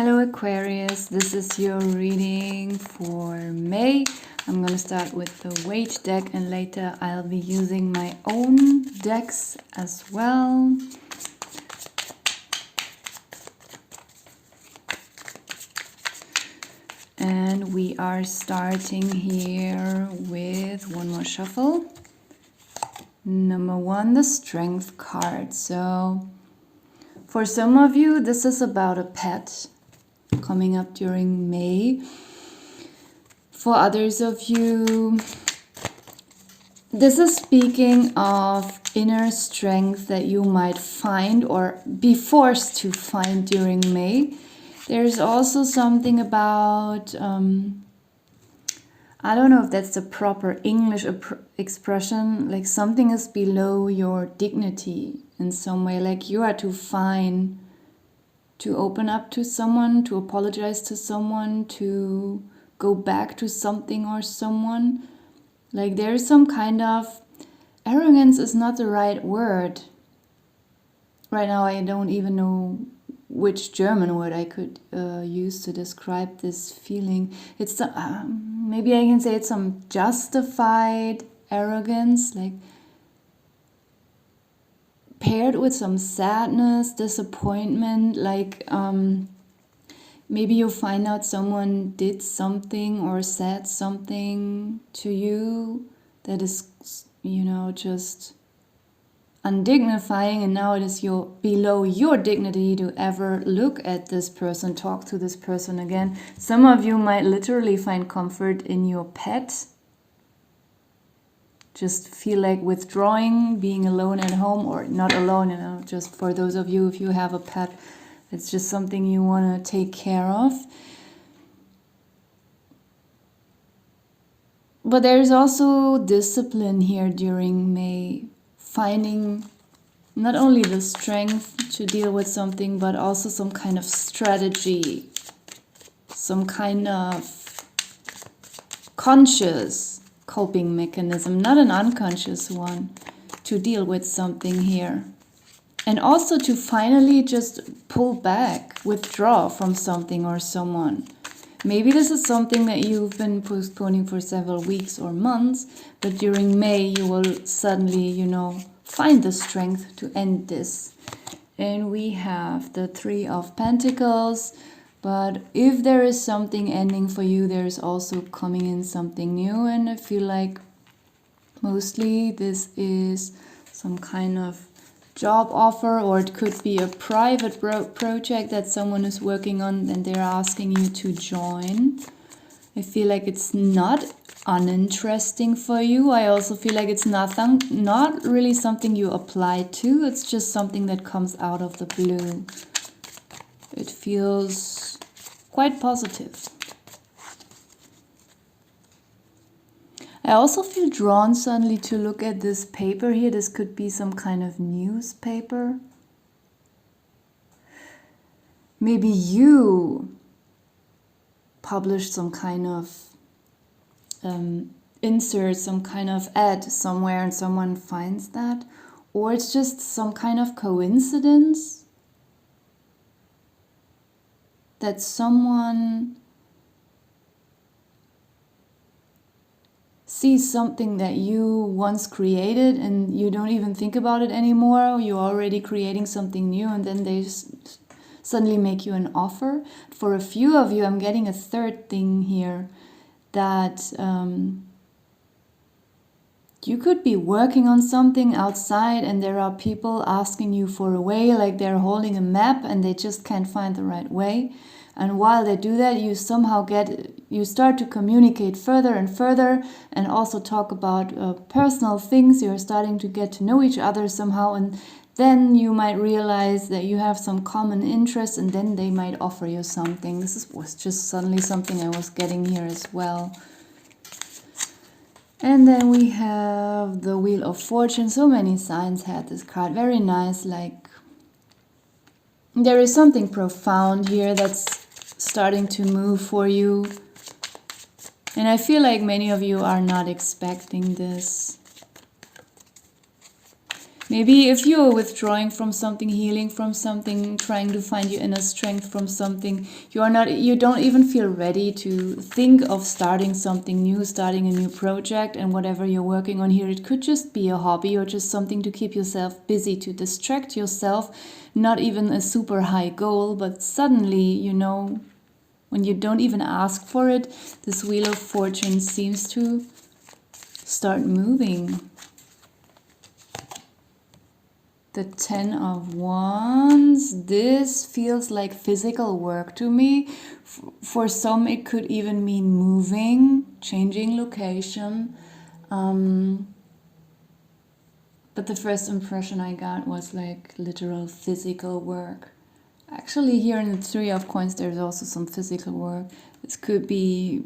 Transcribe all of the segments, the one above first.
Hello Aquarius, this is your reading for May. I'm going to start with the weight deck and later I'll be using my own decks as well. And we are starting here with one more shuffle. Number one, the Strength card. So for some of you, this is about a pet coming up during May. For others of you, this is speaking of inner strength that you might find or be forced to find during May. There's also something about, I don't know if that's the proper English expression, like something is below your dignity in some way, like you are too fine to open up to someone, to apologize to someone, to go back to something or someone. Like there's some kind of, arrogance is not the right word. Right now I don't even know which German word I could use to describe this feeling. It's maybe I can say it's some justified arrogance, like paired with some sadness, disappointment, like maybe you find out someone did something or said something to you that is, you know, just undignifying, and now it is below your dignity to ever look at this person, talk to this person again. Some of you might literally find comfort in your pet. Just feel like withdrawing, being alone at home, or not alone, you know, just for those of you, if you have a pet, it's just something you want to take care of. But there's also discipline here during May, finding not only the strength to deal with something, but also some kind of strategy, some kind of conscious coping mechanism, not an unconscious one, to deal with something here. And also to finally just pull back, withdraw from something or someone. Maybe this is something that you've been postponing for several weeks or months, but during May you will suddenly, you know, find the strength to end this. And we have the Three of Pentacles. But if there is something ending for you, there's also coming in something new. And I feel like mostly this is some kind of job offer, or it could be a private project that someone is working on and they're asking you to join. I feel like it's not uninteresting for you. I also feel like it's not really something you apply to. It's just something that comes out of the blue. It feels quite positive. I also feel drawn suddenly to look at this paper here. This could be some kind of newspaper. Maybe you published some kind of insert, some kind of ad somewhere and someone finds that. Or it's just some kind of coincidence that someone sees something that you once created and you don't even think about it anymore. You're already creating something new and then they suddenly make you an offer. For a few of you, I'm getting a third thing here, that you could be working on something outside and there are people asking you for a way, like they're holding a map and they just can't find the right way. And while they do that, you start to communicate further and further and also talk about personal things. You're starting to get to know each other somehow, and then you might realize that you have some common interests and then they might offer you something. Was just suddenly something I was getting here as well. And then we have the Wheel of Fortune. So many signs had this card. Very nice, like there is something profound here that's starting to move for you. And I feel like many of you are not expecting this. Maybe if you're withdrawing from something, healing from something, trying to find your inner strength from something, you don't even feel ready to think of starting something new, starting a new project, and whatever you're working on here, it could just be a hobby or just something to keep yourself busy, to distract yourself, not even a super high goal, but suddenly, you know, when you don't even ask for it, this Wheel of Fortune seems to start moving. The 10 of Wands, this feels like physical work to me. For some, it could even mean moving, changing location. But the first impression I got was like literal physical work. Actually, here in the Three of Coins, there's also some physical work. This could be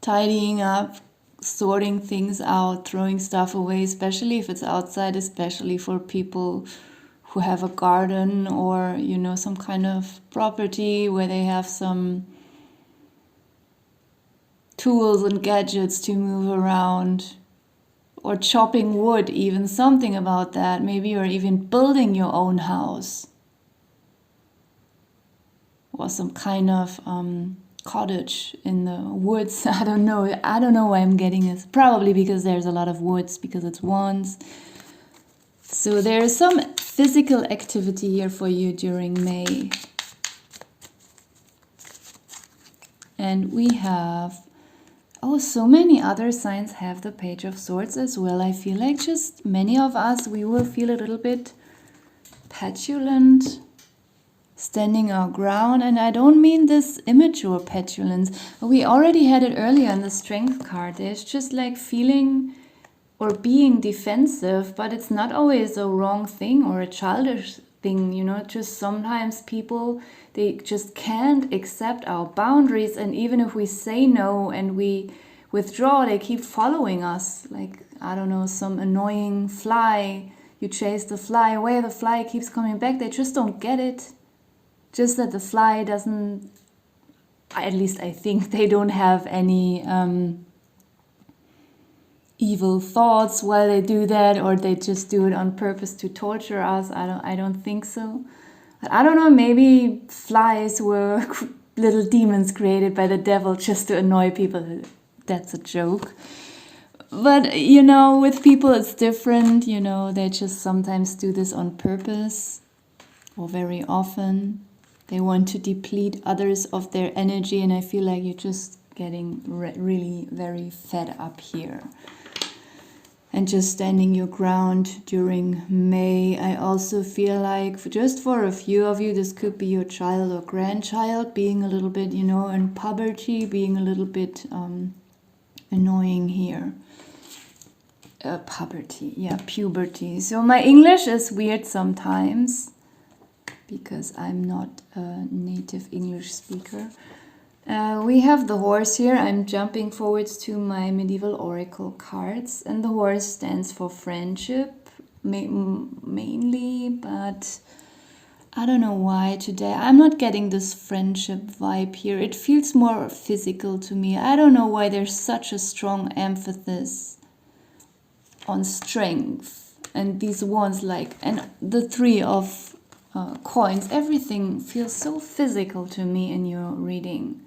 tidying up, sorting things out, throwing stuff away, especially if it's outside, especially for people who have a garden or, you know, some kind of property where they have some tools and gadgets to move around, or chopping wood, even something about that. Maybe you're even building your own house or some kind of cottage in the woods. I don't know why I'm getting this. Probably because there's a lot of woods, because it's Wands. So there's some physical activity here for you during May. And we have, oh, so many other signs have the Page of Swords as well. I feel like just many of us, we will feel a little bit petulant, standing our ground. And I don't mean this immature petulance. We already had it earlier in the Strength card. There's just like feeling or being defensive, but it's not always a wrong thing or a childish thing, you know. Just sometimes people, they just can't accept our boundaries, and even if we say no and we withdraw, they keep following us. Like, I don't know, some annoying fly, you chase the fly away, the fly keeps coming back. They just don't get it. Just that the fly doesn't, at least I think, they don't have any evil thoughts while they do that, or they just do it on purpose to torture us. I don't think so. I don't know, maybe flies were little demons created by the devil just to annoy people. That's a joke. But, you know, with people it's different, you know, they just sometimes do this on purpose, or very often. They want to deplete others of their energy, and I feel like you're just getting really very fed up here. And just standing your ground during May. I also feel like, just for a few of you, this could be your child or grandchild being a little bit, you know, in puberty, being a little bit annoying here. Puberty. So my English is weird sometimes, because I'm not a native English speaker. We have the horse here. I'm jumping forwards to my medieval oracle cards, and the horse stands for friendship mainly, but I don't know why today I'm not getting this friendship vibe here. It feels more physical to me. I don't know why there's such a strong emphasis on strength, and these ones, like, and the Three of Coins, everything feels so physical to me in your reading.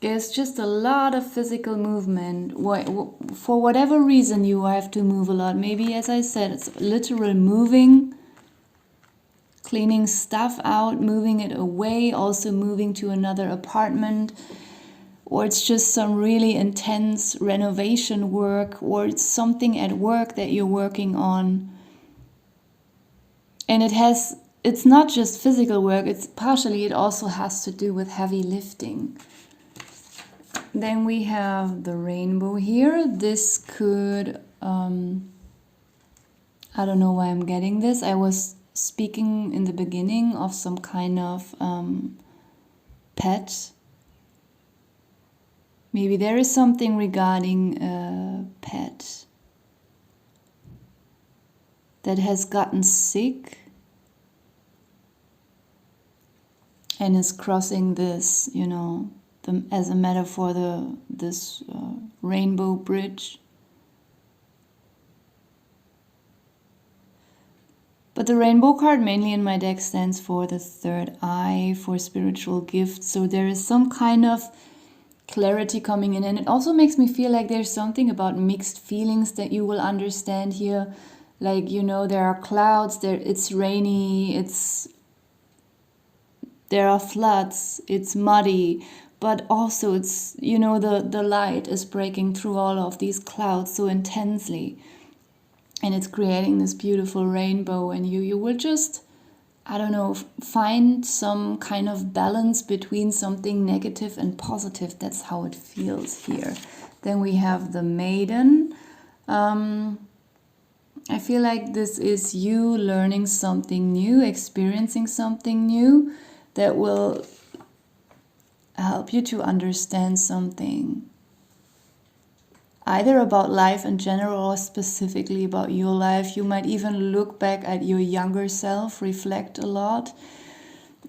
There's just a lot of physical movement. For whatever reason, you have to move a lot. Maybe, as I said, it's literal moving, cleaning stuff out, moving it away, also moving to another apartment, or it's just some really intense renovation work, or it's something at work that you're working on. And it's not just physical work, it also has to do with heavy lifting. Then we have the rainbow here. This could, I don't know why I'm getting this. I was speaking in the beginning of some kind of pet. Maybe there is something regarding a pet that has gotten sick and is crossing this, you know, as a metaphor, this rainbow bridge. But the rainbow card mainly in my deck stands for the third eye, for spiritual gifts. So there is some kind of clarity coming in, and it also makes me feel like there's something about mixed feelings that you will understand here. Like, you know, there are clouds, it's rainy, there are floods, it's muddy, but also it's, you know, the light is breaking through all of these clouds so intensely, and it's creating this beautiful rainbow, and you will just, I don't know, find some kind of balance between something negative and positive. That's how it feels here. Then we have the Maiden. I feel like this is you learning something new, experiencing something new that will help you to understand something, either about life in general or specifically about your life. You might even look back at your younger self, reflect a lot.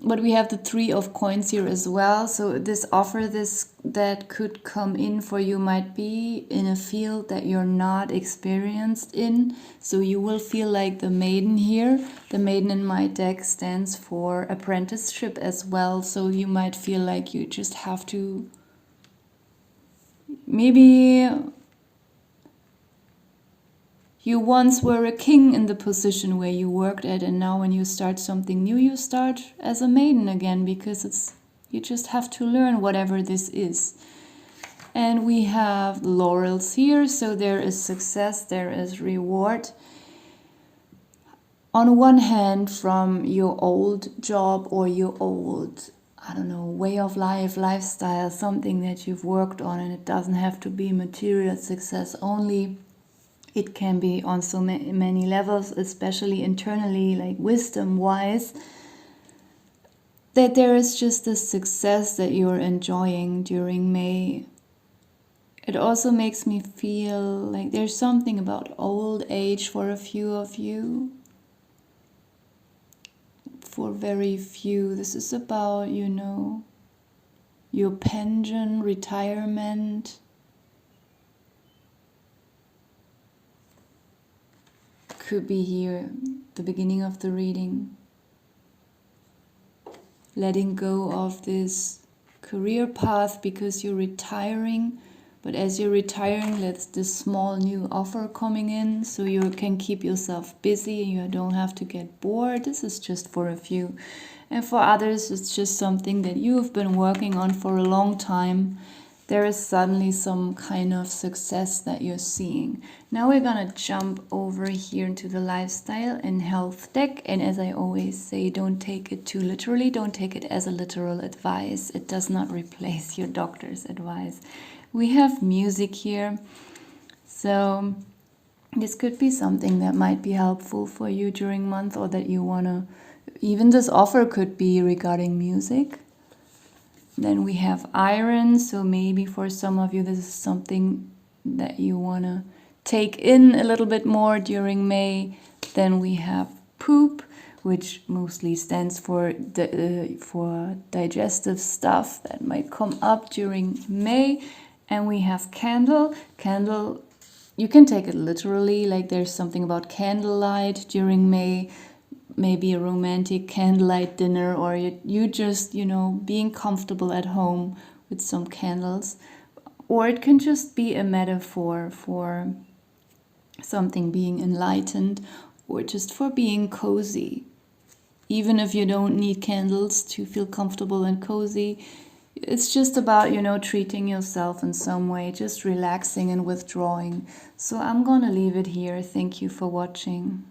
But we have the Three of Coins here as well. So this offer that could come in for you might be in a field that you're not experienced in. So you will feel like the Maiden here. The Maiden in my deck stands for apprenticeship as well. So you might feel like you just have to maybe... You once were a king in the position where you worked at, and now when you start something new, you start as a maiden again, because you just have to learn whatever this is. And we have laurels here, so there is success, there is reward. On one hand, from your old job or your old, I don't know, way of life, lifestyle, something that you've worked on, and it doesn't have to be material success only. It can be on so many levels, especially internally, like wisdom-wise, that there is just a success that you're enjoying during May. It also makes me feel like there's something about old age for a few of you. For very few, this is about, you know, your pension, retirement. Could be here, the beginning of the reading. Letting go of this career path because you're retiring, but as you're retiring, there's this small new offer coming in, so you can keep yourself busy and you don't have to get bored. This is just for a few. And for others, it's just something that you've been working on for a long time. There is suddenly some kind of success that you're seeing. Now we're gonna jump over here into the lifestyle and health deck. And as I always say, don't take it too literally. Don't take it as a literal advice. It does not replace your doctor's advice. We have music here. So this could be something that might be helpful for you during month, or that you wanna, even this offer could be regarding music. Then we have iron, so maybe for some of you this is something that you want to take in a little bit more during May. Then we have poop, which mostly stands for digestive stuff that might come up during May. And we have candle. Candle, you can take it literally, like there's something about candlelight during May. Maybe a romantic candlelight dinner, or you just, you know, being comfortable at home with some candles. Or it can just be a metaphor for something being enlightened, or just for being cozy. Even if you don't need candles to feel comfortable and cozy, it's just about, you know, treating yourself in some way, just relaxing and withdrawing. So I'm gonna leave it here. Thank you for watching.